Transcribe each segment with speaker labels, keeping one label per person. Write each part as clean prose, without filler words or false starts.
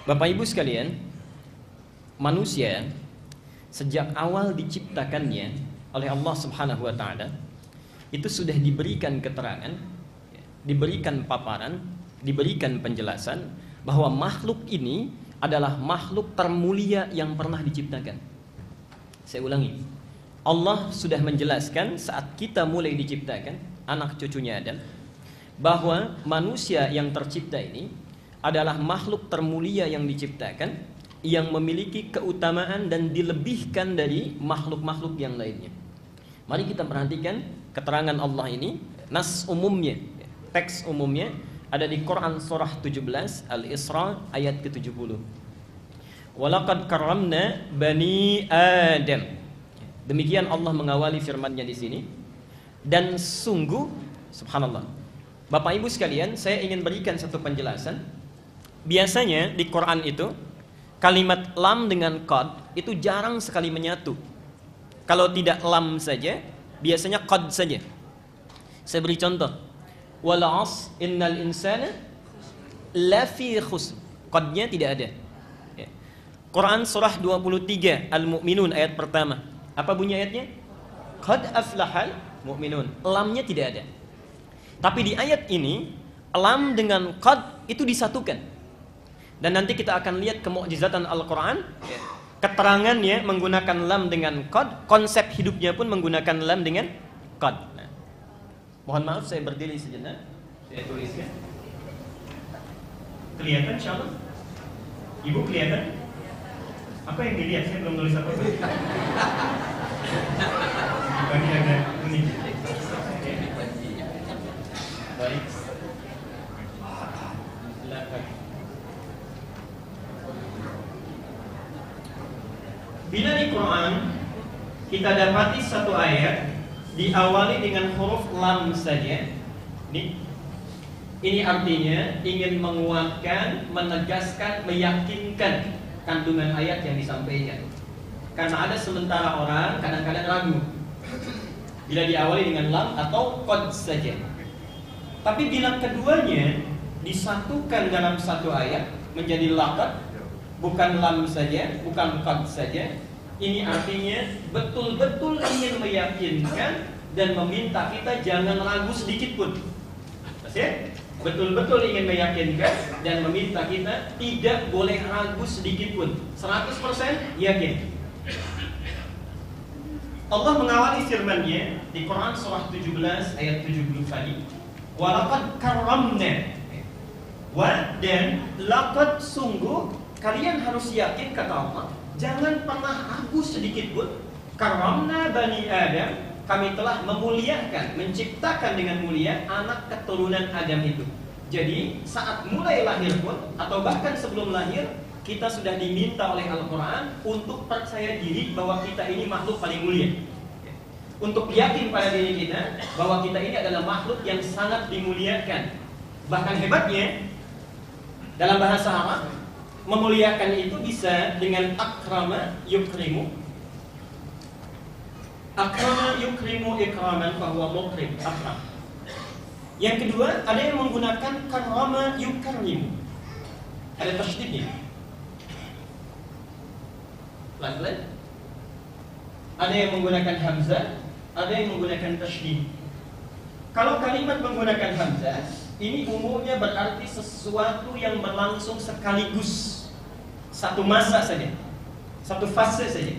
Speaker 1: Bapak Ibu sekalian, manusia sejak awal diciptakannya oleh Allah Subhanahu wa taala itu sudah diberikan keterangan, diberikan paparan, diberikan penjelasan bahwa makhluk ini adalah makhluk termulia yang pernah diciptakan. Saya ulangi. Allah sudah menjelaskan saat kita mulai diciptakan, anak cucunya Adam, bahwa manusia yang tercipta ini adalah makhluk termulia yang diciptakan, yang memiliki keutamaan dan dilebihkan dari makhluk-makhluk yang lainnya. Mari kita perhatikan keterangan Allah ini, nas umumnya, teks umumnya ada di Quran surah 17 Al-Isra ayat ke-70. Walaqad karramna bani Adam. Demikian Allah mengawali firman-Nya di sini. Dan sungguh, subhanallah, Bapak Ibu sekalian, saya ingin berikan satu penjelasan. Biasanya di Quran itu kalimat lam dengan qad itu jarang sekali menyatu. Kalau tidak lam saja, biasanya qad saja. Saya beri contoh. Wal 'asr innal insana lafi khusr. Qadnya tidak ada. Quran surah 23 Al-Mu'minun ayat pertama. Apa bunyi ayatnya? Qad aflahal mu'minun. Lamnya tidak ada. Tapi di ayat ini lam dengan qad itu disatukan. Dan nanti kita akan lihat kemukjizatan Al-Quran. Keterangannya menggunakan lam dengan qad. Konsep hidupnya pun menggunakan lam dengan qad. Nah, mohon maaf saya berdiri sejenak. Saya tuliskan. Kelihatan insyaallah? Ibu kelihatan? Apa yang dilihat? Saya belum tulis apa-apa. Bagi agak unik. Baik. Bila di Quran kita dapati satu ayat diawali dengan huruf lam saja, ini artinya ingin menguatkan, menegaskan, meyakinkan kandungan ayat yang disampaikan. Karena ada sementara orang kadang-kadang ragu bila diawali dengan lam atau qad saja. Tapi bila keduanya disatukan dalam satu ayat menjadi laqad, bukan lam saja, bukan qad saja, ini artinya betul-betul ingin meyakinkan dan meminta kita jangan ragu sedikit pun. Ya? Betul-betul ingin meyakinkan dan meminta kita tidak boleh ragu sedikit pun. 100% yakin. Allah mengawali firman-Nya di Quran surah 17 ayat 70 tadi. Wa laqad karramna. Wa dan laqad sungguh kalian harus yakin kata Allah, jangan pernah ragu sedikit pun. Karramna bani Adam, kami telah memuliakan, menciptakan dengan mulia anak keturunan Adam itu. Jadi saat mulai lahir pun atau bahkan sebelum lahir, kita sudah diminta oleh Al-Quran untuk percaya diri bahwa kita ini makhluk paling mulia. Untuk yakin pada diri kita bahwa kita ini adalah makhluk yang sangat dimuliakan. Bahkan hebatnya dalam bahasa Arab, memuliakan itu bisa dengan akrama yukrimu. Akrama yukrimu ikraman bahwa mukrim, akram. Yang kedua, ada yang menggunakan karama yukrimu. Ada tasydidnya. Pelan-pelan. Ada yang menggunakan hamzah, ada yang menggunakan tasydid. Kalau kalimat menggunakan hamzah, ini umumnya berarti sesuatu yang berlangsung sekaligus, satu masa saja, satu fase saja.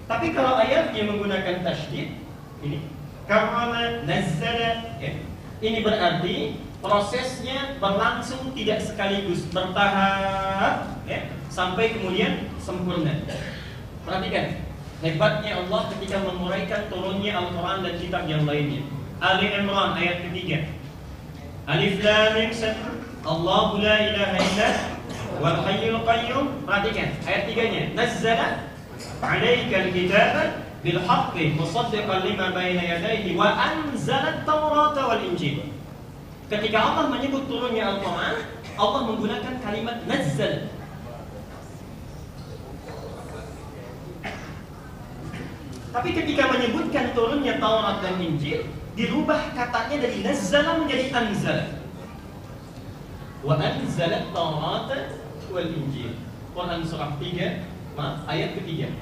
Speaker 1: Tapi kalau ayat yang menggunakan tasydid, ini karama nazzala, ya, ini berarti prosesnya berlangsung tidak sekaligus, bertahap, ya, sampai kemudian sempurna. Perhatikan hebatnya Allah ketika menguraikan turunnya Al-Quran dan kitab yang lainnya. Ali Imran ayat ketiga. Alif lam mim sadr. Allahu la ilaha illa wal hayyul qayyum. Perhatikan ayat 3-nya. Nazzala 'alaikal kitaba bil haqqi musaddiqan lima baina yadayhi wa anzala at-taurata wal injil. Ketika Allah menyebut turunnya Al-Quran, Allah menggunakan kalimat nazzala. Tapi ketika menyebutkan turunnya Taurat dan Injil, dirubah katanya dari nazzala menjadi anzala. Wa anzala at-taurata wal Injil. Quran surah 3, ayat ketiga.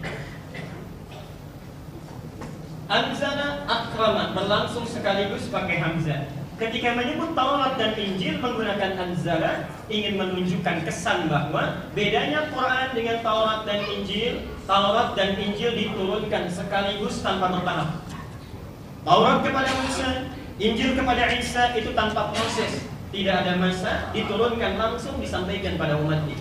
Speaker 1: Anzala akrama berlangsung sekaligus pakai hamzah. Ketika menyebut Taurat dan Injil menggunakan anzala, ingin menunjukkan kesan bahwa bedanya Quran dengan Taurat dan Injil. Taurat dan Injil diturunkan sekaligus tanpa bertahap. Taurat kepada Musa, Injil kepada Isa itu tanpa proses, tidak ada masa, diturunkan langsung disampaikan pada umatnya.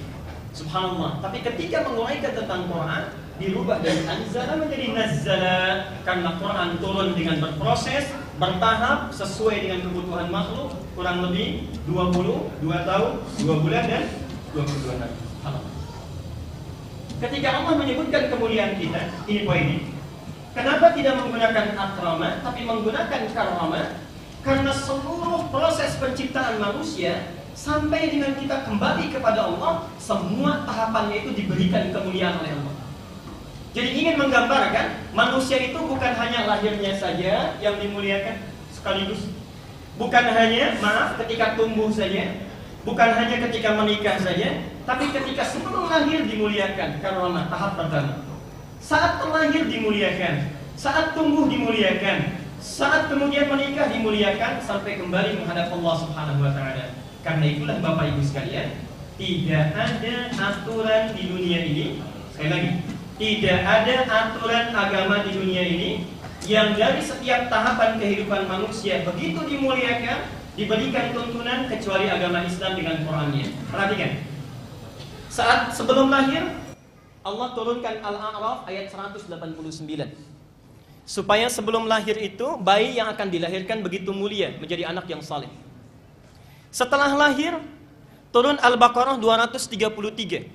Speaker 1: Subhanallah. Tapi ketika menguraikan tentang Quran, dirubah dari anzala menjadi nazzala, karena Quran turun dengan berproses, bertahap sesuai dengan kebutuhan makhluk, kurang lebih 22 tahun, 2 bulan dan 22 hari. Ketika Allah menyebutkan kemuliaan kita, ini poinnya. Kenapa tidak menggunakan akrama tapi menggunakan karama? Karena seluruh proses penciptaan manusia sampai dengan kita kembali kepada Allah, semua tahapannya itu diberikan kemuliaan oleh Allah. Jadi ingin menggambarkan manusia itu bukan hanya lahirnya saja yang dimuliakan sekaligus, bukan hanya ketika tumbuh saja, bukan hanya ketika menikah saja, tapi ketika sebelum lahir dimuliakan. Karena tahap pertama, saat terlahir dimuliakan, saat tumbuh dimuliakan, saat kemudian menikah dimuliakan, sampai kembali menghadap Allah Subhanahu wa Ta'ala. Karena itulah Bapak Ibu sekalian, tidak ada aturan di dunia ini, sekali lagi, tidak ada aturan agama di dunia ini yang dari setiap tahapan kehidupan manusia begitu dimuliakan, diberikan tuntunan, kecuali agama Islam dengan Qurannya. Perhatikan, saat sebelum lahir Allah turunkan Al-A'raf ayat 189, supaya sebelum lahir itu bayi yang akan dilahirkan begitu mulia, menjadi anak yang saleh. Setelah lahir turun Al-Baqarah 233,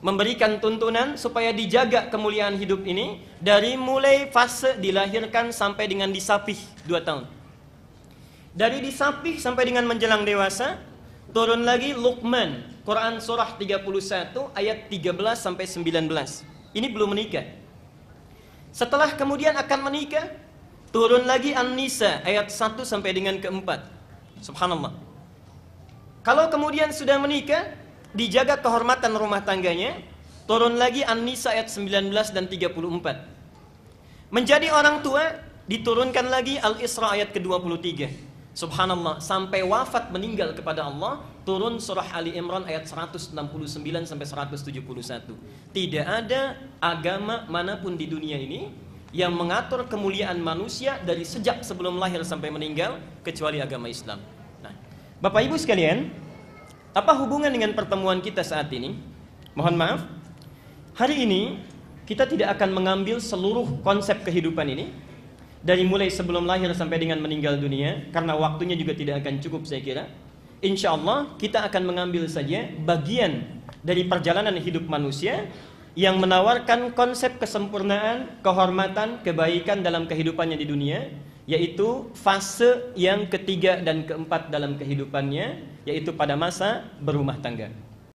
Speaker 1: memberikan tuntunan supaya dijaga kemuliaan hidup ini dari mulai fase dilahirkan sampai dengan disapih 2 tahun. Dari disapih sampai dengan menjelang dewasa, turun lagi Luqman, Quran surah 31 ayat 13 sampai 19. Ini belum menikah. Setelah kemudian akan menikah, turun lagi An-Nisa ayat 1 sampai dengan ke-4. Subhanallah. Kalau kemudian sudah menikah, dijaga kehormatan rumah tangganya, turun lagi An-Nisa ayat 19 dan 34. Menjadi orang tua, diturunkan lagi Al-Isra ayat ke-23. Subhanallah, sampai wafat meninggal kepada Allah, turun surah Ali Imran ayat 169 sampai 171. Tidak ada agama manapun di dunia ini yang mengatur kemuliaan manusia dari sejak sebelum lahir sampai meninggal, kecuali agama Islam. Nah, Bapak Ibu sekalian, apa hubungan dengan pertemuan kita saat ini? Mohon maaf, hari ini kita tidak akan mengambil seluruh konsep kehidupan ini, dari mulai sebelum lahir sampai dengan meninggal dunia, karena waktunya juga tidak akan cukup saya kira. Insya Allah kita akan mengambil saja bagian dari perjalanan hidup manusia yang menawarkan konsep kesempurnaan, kehormatan, kebaikan dalam kehidupannya di dunia, yaitu fase yang ketiga dan keempat dalam kehidupannya, yaitu pada masa berumah tangga.